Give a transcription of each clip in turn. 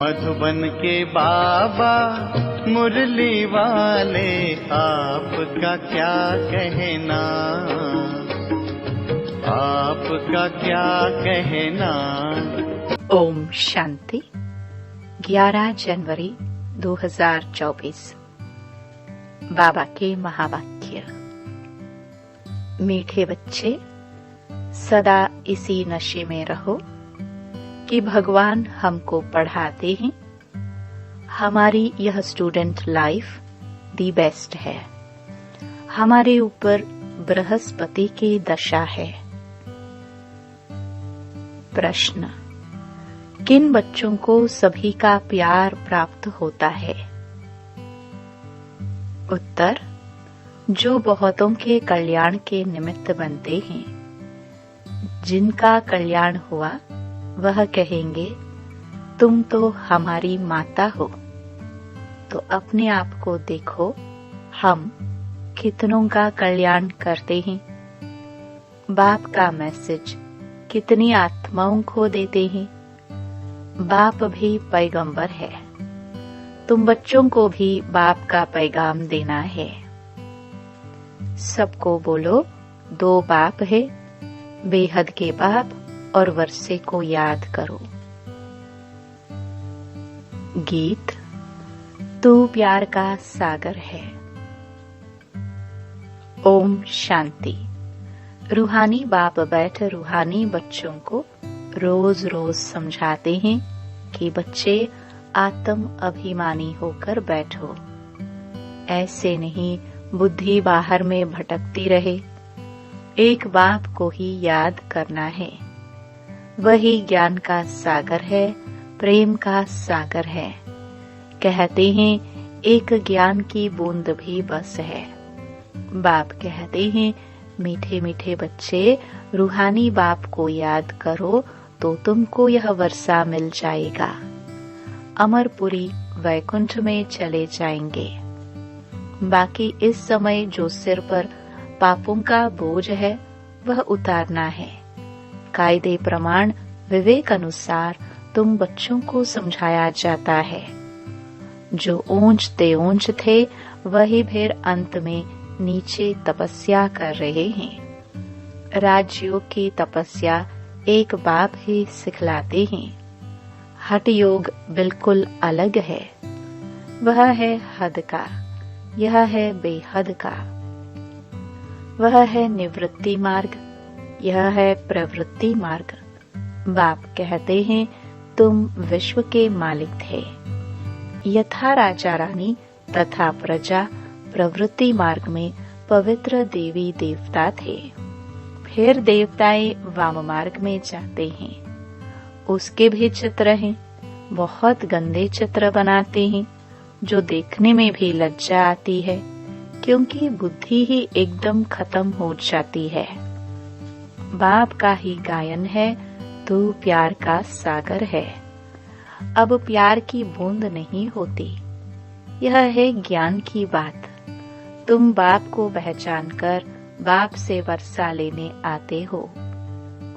मधुबन के बाबा मुरली वाले, आपका क्या कहना, आपका क्या कहना। ओम शांति। 11 जनवरी 2024। बाबा के महावाक्य। मीठे बच्चे, सदा इसी नशे में रहो कि भगवान हमको पढ़ाते हैं। हमारी यह स्टूडेंट लाइफ दी बेस्ट है। हमारे ऊपर बृहस्पति की दशा है। प्रश्न: किन बच्चों को सभी का प्यार प्राप्त होता है? उत्तर: जो बहुतों के कल्याण के निमित्त बनते हैं। जिनका कल्याण हुआ वह कहेंगे, तुम तो हमारी माता हो। तो अपने आप को देखो, हम कितनों का कल्याण करते हैं। बाप का मैसेज कितनी आत्माओं को देते हैं। बाप भी पैगंबर है। तुम बच्चों को भी बाप का पैगाम देना है। सबको बोलो, 2 बाप है, बेहद के बाप और वर्षे को याद करो। गीत: तू प्यार का सागर है। ओम शांति। रूहानी बाप बैठ रूहानी बच्चों को रोज रोज समझाते हैं कि बच्चे आत्म अभिमानी होकर बैठो। ऐसे नहीं बुद्धि बाहर में भटकती रहे। एक बाप को ही याद करना है। वही ज्ञान का सागर है, प्रेम का सागर है। कहते हैं एक ज्ञान की बूंद भी बस है। बाप कहते हैं, मीठे मीठे बच्चे, रूहानी बाप को याद करो तो तुमको यह वर्षा मिल जाएगा। अमरपुरी वैकुंठ में चले जाएंगे। बाकी इस समय जो सिर पर पापों का बोझ है वह उतारना है। कायदे प्रमाण विवेक अनुसार तुम बच्चों को समझाया जाता है। जो ऊंचते ऊंच थे वही फिर अंत में नीचे तपस्या कर रहे हैं। राजयोग की तपस्या एक बाप ही सिखलाते हैं। हठ योग बिल्कुल अलग है। वह है हद का, यह है बेहद का। वह है निवृत्ति मार्ग, यह है प्रवृत्ति मार्ग। बाप कहते हैं, तुम विश्व के मालिक थे। यथा राजा रानी तथा प्रजा प्रवृत्ति मार्ग में पवित्र देवी देवता थे। फिर देवताएं वाम मार्ग में जाते हैं। उसके भी चित्र हैं। बहुत गंदे चित्र बनाते हैं जो देखने में भी लज्जा आती है, क्योंकि बुद्धि ही एकदम खत्म हो जाती है। बाप का ही गायन है, तू प्यार का सागर है। अब प्यार की बूंद नहीं होती। यह है ज्ञान की बात। तुम बाप को पहचान कर बाप से वर्षा लेने आते हो।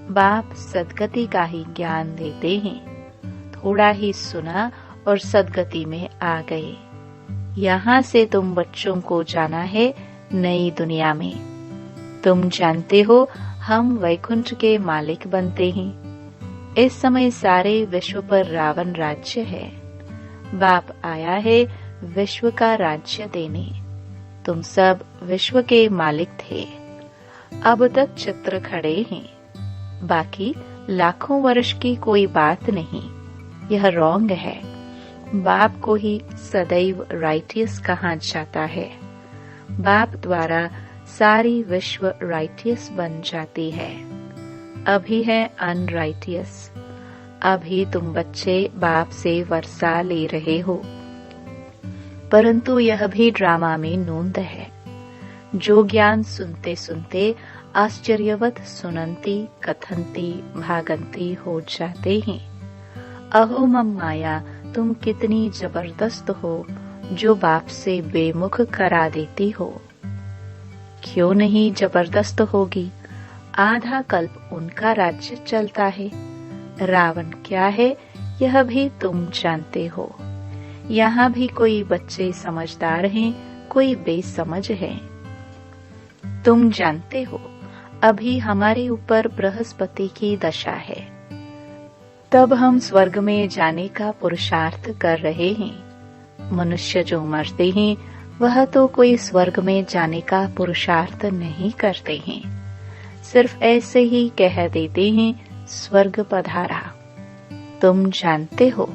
बाप सद्गति का ही ज्ञान देते हैं। थोड़ा ही सुना और सद्गति में आ गए। यहाँ से तुम बच्चों को जाना है नई दुनिया में। तुम जानते हो हम वैकुंठ के मालिक बनते हैं। इस समय सारे विश्व पर रावण राज्य है। बाप आया है विश्व का राज्य देने। तुम सब विश्व के मालिक थे। अब तक चित्र खड़े हैं। बाकी लाखों वर्ष की कोई बात नहीं। यह रॉन्ग है। बाप को ही सदैव राइटियस कहा जाता है। बाप द्वारा सारी विश्व राइटियस बन जाती है। अभी है अनराइटियस। अभी तुम बच्चे बाप से वर्षा ले रहे हो, परंतु यह भी ड्रामा में नूंद है। जो ज्ञान सुनते सुनते आश्चर्यवत सुनंती कथंती भागंती हो जाते हैं। अहो मम माया, तुम कितनी जबरदस्त हो जो बाप से बेमुख करा देती हो। क्यों नहीं जबरदस्त होगी? आधा कल्प उनका राज्य चलता है। रावण क्या है यह भी तुम जानते हो। यहाँ भी कोई बच्चे समझदार हैं, कोई बेसमझ हैं। तुम जानते हो अभी हमारे ऊपर बृहस्पति की दशा है। तब हम स्वर्ग में जाने का पुरुषार्थ कर रहे हैं। मनुष्य जो मरते हैं वह तो कोई स्वर्ग में जाने का पुरुषार्थ नहीं करते हैं, सिर्फ ऐसे ही कह देते हैं स्वर्ग पधारा। तुम जानते हो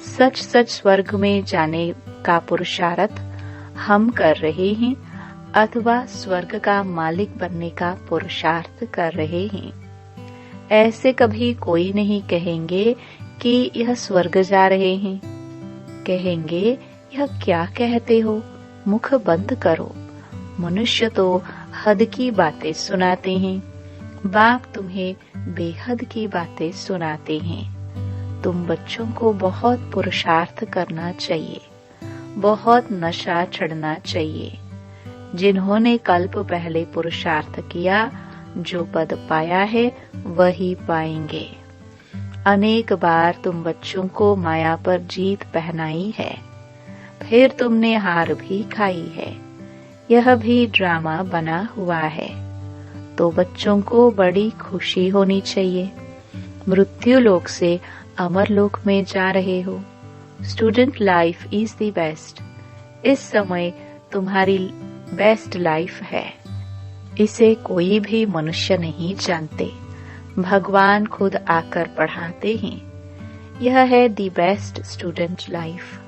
सच सच स्वर्ग में जाने का पुरुषार्थ हम कर रहे हैं अथवा स्वर्ग का मालिक बनने का पुरुषार्थ कर रहे हैं। ऐसे कभी कोई नहीं कहेंगे कि यह स्वर्ग जा रहे हैं। कहेंगे यह क्या कहते हो, मुख बंद करो। मनुष्य तो हद की बातें सुनाते हैं, बाप तुम्हें बेहद की बातें सुनाते हैं। तुम बच्चों को बहुत पुरुषार्थ करना चाहिए, बहुत नशा चढ़ना चाहिए। जिन्होंने कल्प पहले पुरुषार्थ किया, जो पद पाया है वही पाएंगे। अनेक बार तुम बच्चों को माया पर जीत पहनाई है, फिर तुमने हार भी खाई है। यह भी ड्रामा बना हुआ है। तो बच्चों को बड़ी खुशी होनी चाहिए। मृत्यु लोक से अमर लोक में जा रहे हो। Student life is the best. इस समय तुम्हारी बेस्ट लाइफ है। इसे कोई भी मनुष्य नहीं जानते, भगवान खुद आकर पढ़ाते हैं। यह है द बेस्ट स्टूडेंट लाइफ।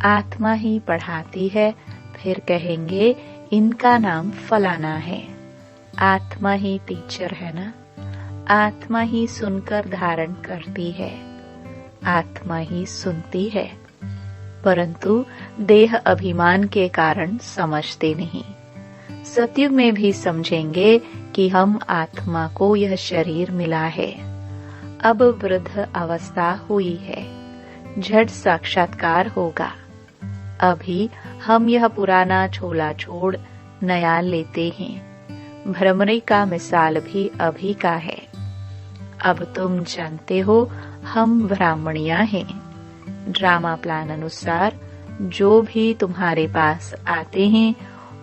आत्मा ही पढ़ाती है, फिर कहेंगे इनका नाम फलाना है। आत्मा ही टीचर है ना। आत्मा ही सुनकर धारण करती है, आत्मा ही सुनती है, परंतु देह अभिमान के कारण समझते नहीं। सतयुग में भी समझेंगे कि हम आत्मा को यह शरीर मिला है। अब वृद्ध अवस्था हुई है, झट साक्षात्कार होगा। अभी हम यह पुराना झोला छोड़ नया लेते हैं। भ्रमरी का मिसाल भी अभी का है। अब तुम जानते हो हम ब्राह्मणियां हैं। ड्रामा प्लान अनुसार जो भी तुम्हारे पास आते हैं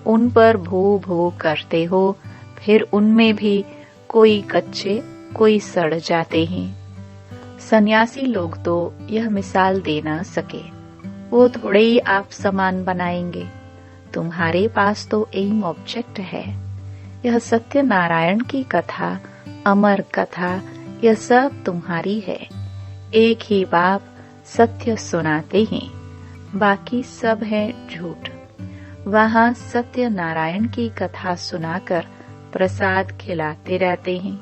उन पर भू भू करते हो, फिर उनमें भी कोई कच्चे कोई सड़ जाते हैं। सन्यासी लोग तो यह मिसाल दे ना सके, वो थोड़े ही आप समान बनाएंगे। तुम्हारे पास तो एम ऑब्जेक्ट है। यह सत्यनारायण की कथा, अमर कथा, यह सब तुम्हारी है। एक ही बाप सत्य सुनाते हैं, बाकी सब है झूठ। वहाँ सत्यनारायण की कथा सुनाकर प्रसाद खिलाते रहते हैं।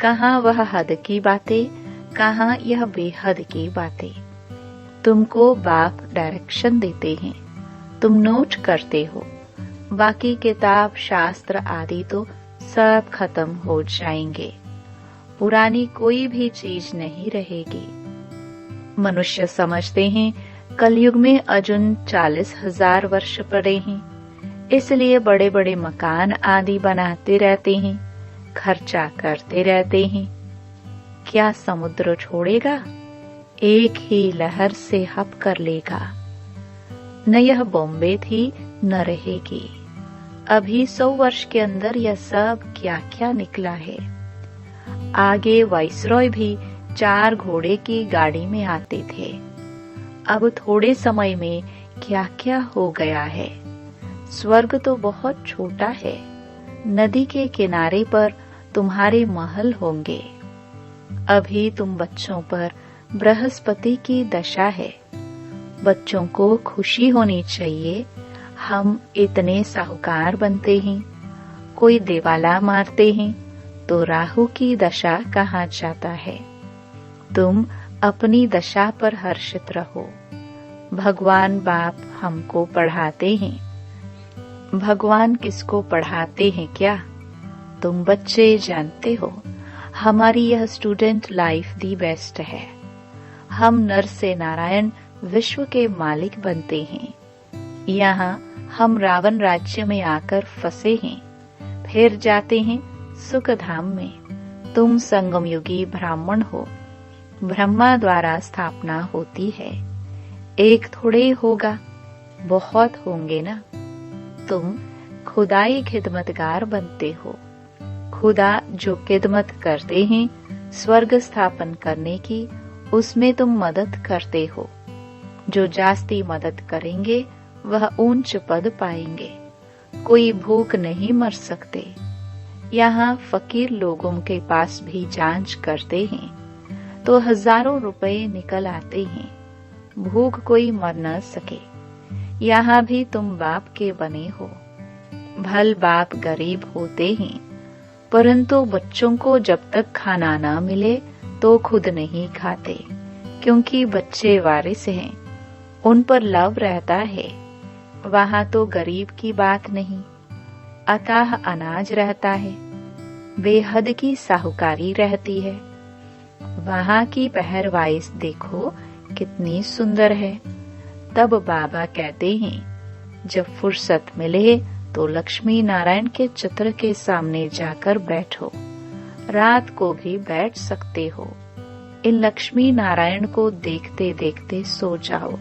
कहाँ वह हद की बातें, कहाँ यह बेहद की बातें। तुमको बाप डायरेक्शन देते हैं, तुम नोट करते हो। बाकी किताब शास्त्र आदि तो सब खत्म हो जाएंगे, पुरानी कोई भी चीज नहीं रहेगी। मनुष्य समझते हैं कलयुग में अजुन 40,000 वर्ष पड़े हैं, इसलिए बड़े बड़े मकान आदि बनाते रहते हैं, खर्चा करते रहते हैं। क्या समुद्र छोड़ेगा? एक ही लहर से हप कर लेगा। न यह बॉम्बे थी न रहेगी। अभी 100 वर्ष के अंदर यह सब क्या क्या निकला है। आगे वाइसरॉय भी 4 घोड़े की गाड़ी में आते थे। अब थोड़े समय में क्या क्या हो गया है। स्वर्ग तो बहुत छोटा है। नदी के किनारे पर तुम्हारे महल होंगे। अभी तुम बच्चों पर बृहस्पति की दशा है। बच्चों को खुशी होनी चाहिए। हम इतने साहूकार बनते हैं, कोई दिवाला मारते हैं, तो राहु की दशा कहाँ जाता है। तुम अपनी दशा पर हर्षित रहो। भगवान बाप हमको पढ़ाते हैं। भगवान किसको पढ़ाते हैं क्या? तुम बच्चे जानते हो। हमारी यह स्टूडेंट लाइफ दी बेस्ट है। हम नर से नारायण विश्व के मालिक बनते हैं। यहाँ हम रावण राज्य में आकर फंसे हैं, फिर जाते हैं सुख धाम में। तुम संगम युगी ब्राह्मण हो। ब्रह्मा द्वारा स्थापना होती है। एक थोड़े होगा, बहुत होंगे ना। तुम खुदाई खिदमतगार बनते हो। खुदा जो खिदमत करते हैं स्वर्ग स्थापन करने की, उसमें तुम मदद करते हो। जो जास्ती मदद करेंगे वह ऊंच पद पाएंगे। कोई भूख नहीं मर सकते। यहाँ फकीर लोगों के पास भी जांच करते हैं तो हजारों रुपए निकल आते हैं। भूख कोई मर न सके। यहाँ भी तुम बाप के बने हो। भल बाप गरीब होते हैं, परंतु बच्चों को जब तक खाना न मिले तो खुद नहीं खाते, क्योंकि बच्चे वारिस हैं, उन पर लव रहता है। वहाँ तो गरीब की बात नहीं, अताह अनाज रहता है, बेहद की साहूकारी रहती है। वहाँ की पहरवाइश देखो कितनी सुंदर है। तब बाबा कहते हैं जब फुर्सत मिले तो लक्ष्मी नारायण के चित्र के सामने जाकर बैठो। रात को भी बैठ सकते हो। इन लक्ष्मी नारायण को देखते देखते सो जाओ।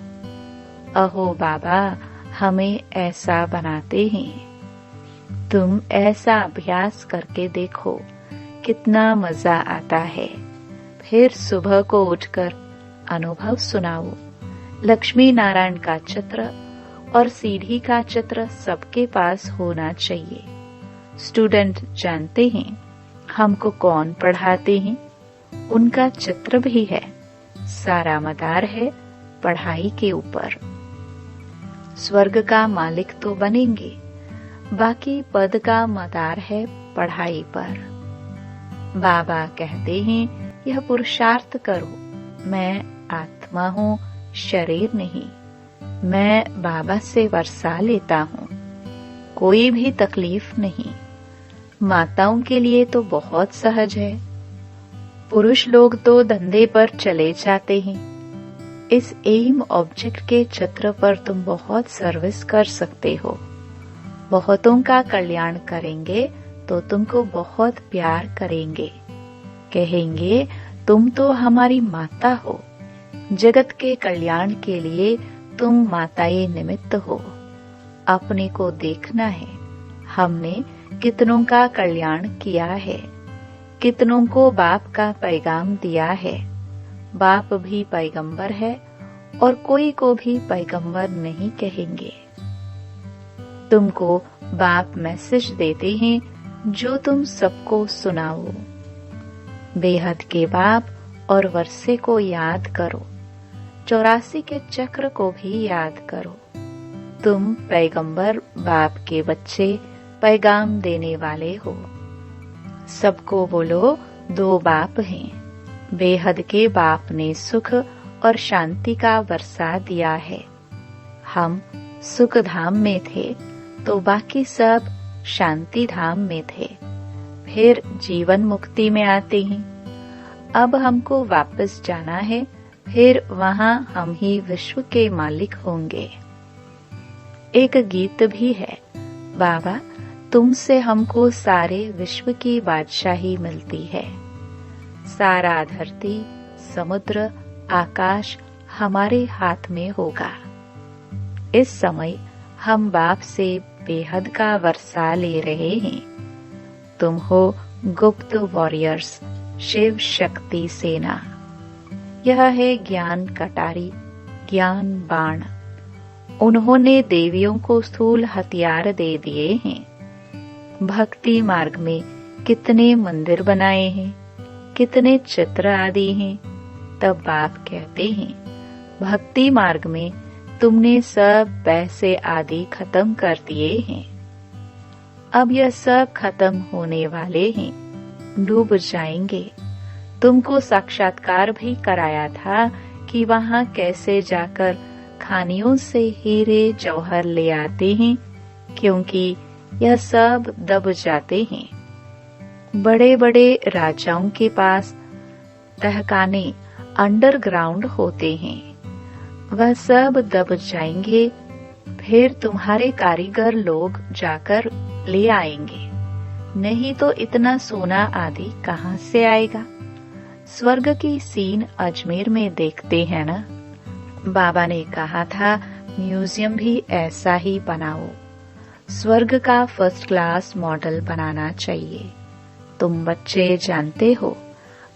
अहो बाबा, हमें ऐसा बनाते हैं। तुम ऐसा अभ्यास करके देखो, कितना मजा आता है। फिर सुबह को उठकर अनुभव सुनाओ। लक्ष्मी नारायण का चित्र और सीढ़ी का चित्र सबके पास होना चाहिए। स्टूडेंट जानते हैं हमको कौन पढ़ाते हैं? उनका चित्र भी है। सारा मदार है पढ़ाई के ऊपर। स्वर्ग का मालिक तो बनेंगे, बाकी पद का मदार है पढ़ाई पर। बाबा कहते हैं यह पुरुषार्थ करो। मैं आत्मा हूँ, शरीर नहीं। मैं बाबा से वर्षा लेता हूँ, कोई भी तकलीफ नहीं। माताओं के लिए तो बहुत सहज है। पुरुष लोग तो धंधे पर चले जाते हैं। इस एम ऑब्जेक्ट के चित्र पर तुम बहुत सर्विस कर सकते हो। बहुतों का कल्याण करेंगे तो तुमको बहुत प्यार करेंगे। कहेंगे तुम तो हमारी माता हो। जगत के कल्याण के लिए तुम माताएं निमित्त हो। अपने को देखना है, हमने कितनों का कल्याण किया है, कितनों को बाप का पैगाम दिया है। बाप भी पैगंबर है और कोई को भी पैगंबर नहीं कहेंगे। तुमको बाप मैसेज देते हैं जो तुम सबको सुनाओ। बेहद के बाप और वर्षे को याद करो। 84 के चक्र को भी याद करो। तुम पैगंबर बाप के बच्चे, पैगाम देने वाले हो। सबको बोलो दो बाप हैं। बेहद के बाप ने सुख और शांति का वर्षा दिया है। हम सुख धाम में थे तो बाकी सब शांति धाम में थे। फिर जीवन मुक्ति में आते हैं। अब हमको वापस जाना है, फिर वहाँ हम ही विश्व के मालिक होंगे। एक गीत भी है, बाबा तुमसे हमको सारे विश्व की बादशाही मिलती है। सारा धरती, समुद्र, आकाश हमारे हाथ में होगा। इस समय हम बाप से बेहद का वर्षा ले रहे हैं। तुम हो गुप्त वॉरियर्स, शिव शक्ति सेना। यह है ज्ञान कटारी, ज्ञान बाण। उन्होंने देवियों को स्थूल हथियार दे दिए हैं। भक्ति मार्ग में कितने मंदिर बनाए हैं, कितने चित्र आदि हैं। तब बाप कहते हैं भक्ति मार्ग में तुमने सब पैसे आदि खत्म कर दिए हैं। अब यह सब खत्म होने वाले हैं, डूब जाएंगे। तुमको साक्षात्कार भी कराया था कि वहाँ कैसे जाकर खानियों से हीरे जौहर ले आते हैं, क्योंकि यह सब दब जाते हैं। बड़े बड़े राजाओं के पास तहखाने अंडरग्राउंड होते हैं, वह सब दब जाएंगे। फिर तुम्हारे कारीगर लोग जाकर ले आएंगे। नहीं तो इतना सोना आदि कहाँ से आएगा? स्वर्ग की सीन अजमेर में देखते हैं ना। बाबा ने कहा था म्यूजियम भी ऐसा ही बनाओ, स्वर्ग का फर्स्ट क्लास मॉडल बनाना चाहिए। तुम बच्चे जानते हो,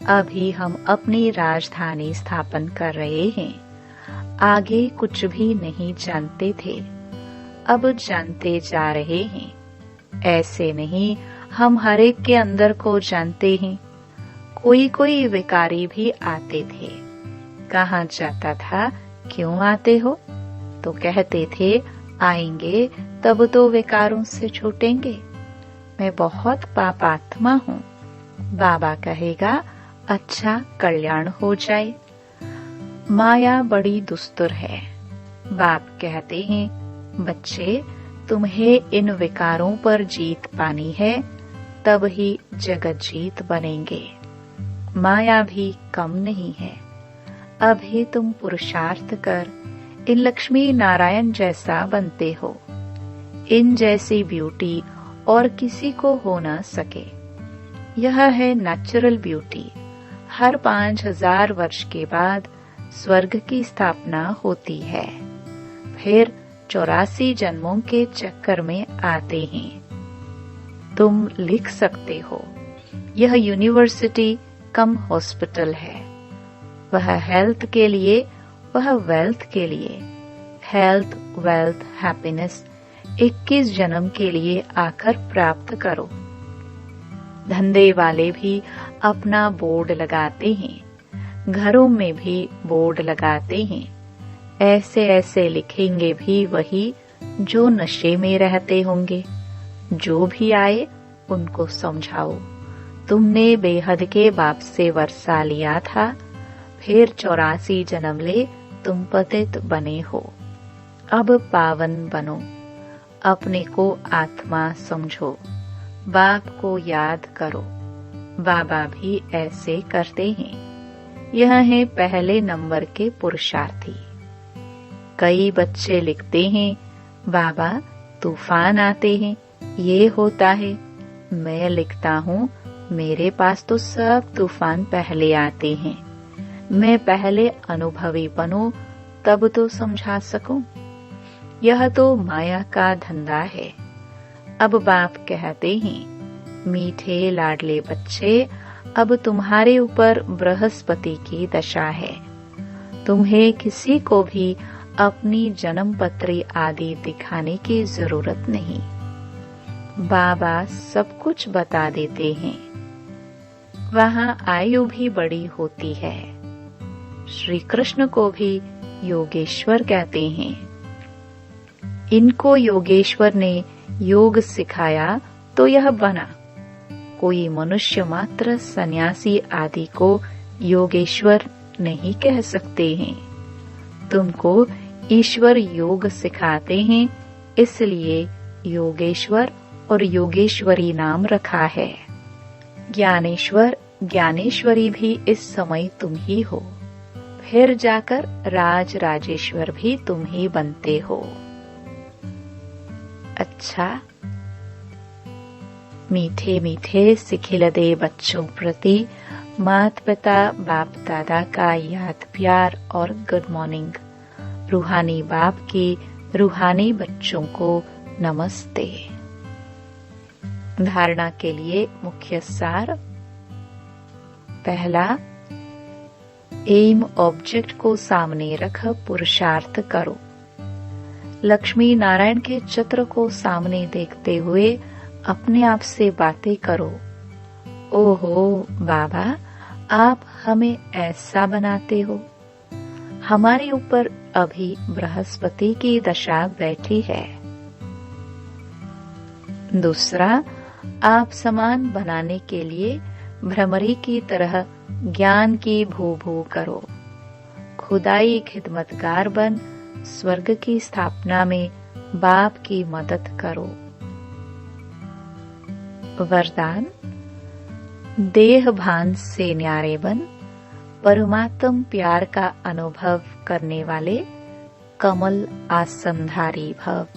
अभी हम अपनी राजधानी स्थापन कर रहे हैं। आगे कुछ भी नहीं जानते थे, अब जानते जा रहे हैं। ऐसे नहीं, हम हर एक के अंदर को जानते हैं। कोई कोई विकारी भी आते थे। कहाँ जाता था, क्यों आते हो? तो कहते थे आएंगे तब तो विकारों से छूटेंगे। मैं बहुत पापात्मा हूँ। बाबा कहेगा अच्छा कल्याण हो जाए। माया बड़ी दुस्तुर है। बाप कहते हैं बच्चे, तुम्हें इन विकारों पर जीत पानी है, तब ही जगत जीत बनेंगे। माया भी कम नहीं है। अभी तुम पुरुषार्थ कर इन लक्ष्मी नारायण जैसा बनते हो। इन जैसी ब्यूटी और किसी को हो न सके। यह है नेचुरल ब्यूटी। हर 5000 वर्ष के बाद स्वर्ग की स्थापना होती है। फिर 84 जन्मों के चक्कर में आते हैं। तुम लिख सकते हो, यह यूनिवर्सिटी कम हॉस्पिटल है। वह हेल्थ के लिए, वह वेल्थ के लिए। हेल्थ, वेल्थ, हैप्पीनेस 21 जन्म के लिए आकर प्राप्त करो। धंधे वाले भी अपना बोर्ड लगाते हैं, घरों में भी बोर्ड लगाते हैं। ऐसे ऐसे लिखेंगे भी वही जो नशे में रहते होंगे। जो भी आए उनको समझाओ, तुमने बेहद के बाप से वर्षा लिया था, फिर 84 जन्म ले तुम पतित बने हो। अब पावन बनो, अपने को आत्मा समझो, बाप को याद करो। बाबा भी ऐसे करते हैं। यह है पहले नंबर के पुरुषार्थी। कई बच्चे लिखते हैं बाबा तूफान आते हैं, ये होता है। मैं लिखता हूँ मेरे पास तो सब तूफान पहले आते हैं। मैं पहले अनुभवी बनूं तब तो समझा सकूं। यह तो माया का धंधा है। अब बाप कहते हैं मीठे लाडले बच्चे, अब तुम्हारे ऊपर बृहस्पति की दशा है। तुम्हें किसी को भी अपनी जन्म पत्री आदि दिखाने की जरूरत नहीं। बाबा सब कुछ बता देते हैं। वहाँ आयु भी बड़ी होती है। श्री कृष्ण को भी योगेश्वर कहते हैं। इनको योगेश्वर ने योग सिखाया तो यह बना। कोई मनुष्य मात्र सन्यासी आदि को योगेश्वर नहीं कह सकते हैं। तुमको ईश्वर योग सिखाते हैं, इसलिए योगेश्वर और योगेश्वरी नाम रखा है। ज्ञानेश्वर, ज्ञानेश्वरी भी इस समय तुम ही हो। फिर जाकर राज राजेश्वर भी तुम ही बनते हो। अच्छा, मीठे मीठे सिखिलदे बच्चों प्रति माता पिता बाप दादा का याद प्यार और गुड मॉर्निंग। रूहानी बाप की रूहानी बच्चों को नमस्ते। धारणा के लिए मुख्य सार। पहला, एम ऑब्जेक्ट को सामने रख पुरुषार्थ करो। लक्ष्मी नारायण के चित्र को सामने देखते हुए अपने आप से बातें करो। ओहो बाबा, आप हमें ऐसा बनाते हो। हमारे ऊपर अभी बृहस्पति की दशा बैठी है। दूसरा, आप समान बनाने के लिए भ्रमरी की तरह ज्ञान की भू भू करो। खुदाई खिदमतगार बन स्वर्ग की स्थापना में बाप की मदद करो। वरदान, देह भान से न्यारे बन परमात्म प्यार का अनुभव करने वाले कमल आसनधारी भव।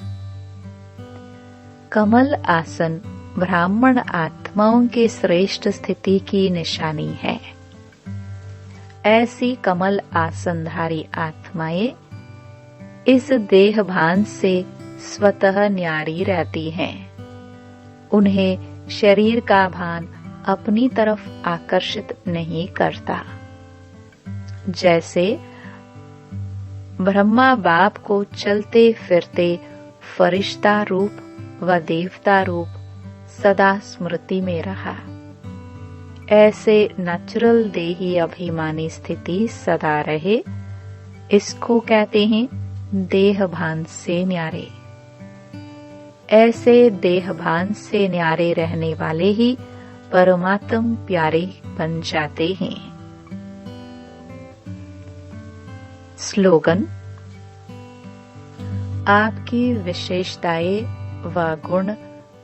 कमल आसन ब्राह्मण आत्माओं के श्रेष्ठ स्थिति की निशानी है। ऐसी कमल आसनधारी आत्माएं इस देह भान से स्वतः न्यारी रहती हैं। उन्हें शरीर का भान अपनी तरफ आकर्षित नहीं करता। जैसे ब्रह्मा बाप को चलते फिरते फरिश्ता रूप व देवता रूप सदा स्मृति में रहा, ऐसे नेचुरल देही अभिमानी स्थिति सदा रहे, इसको कहते हैं देह भान से न्यारे। ऐसे देह भान से न्यारे रहने वाले ही परमात्म प्यारे बन जाते हैं। स्लोगन: आपकी विशेषताएं व गुण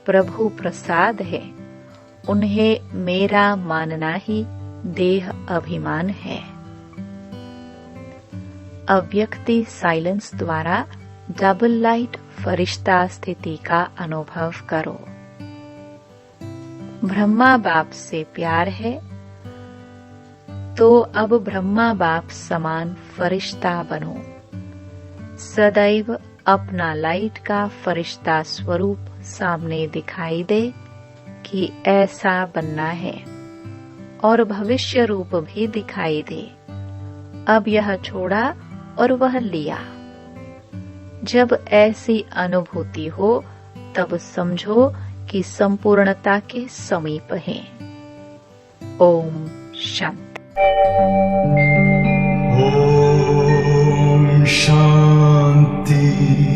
प्रभु प्रसाद है, उन्हें मेरा मानना ही देह अभिमान है। अव्यक्ति साइलेंस द्वारा डबल लाइट फरिश्ता स्थिति का अनुभव करो। ब्रह्मा बाप से प्यार है तो अब ब्रह्मा बाप समान फरिश्ता बनो। सदैव अपना लाइट का फरिश्ता स्वरूप सामने दिखाई दे कि ऐसा बनना है, और भविष्य रूप भी दिखाई दे। अब यह छोड़ा और वह लिया। जब ऐसी अनुभूति हो तब समझो कि संपूर्णता के समीप है। ओम शांति। ओम शांति।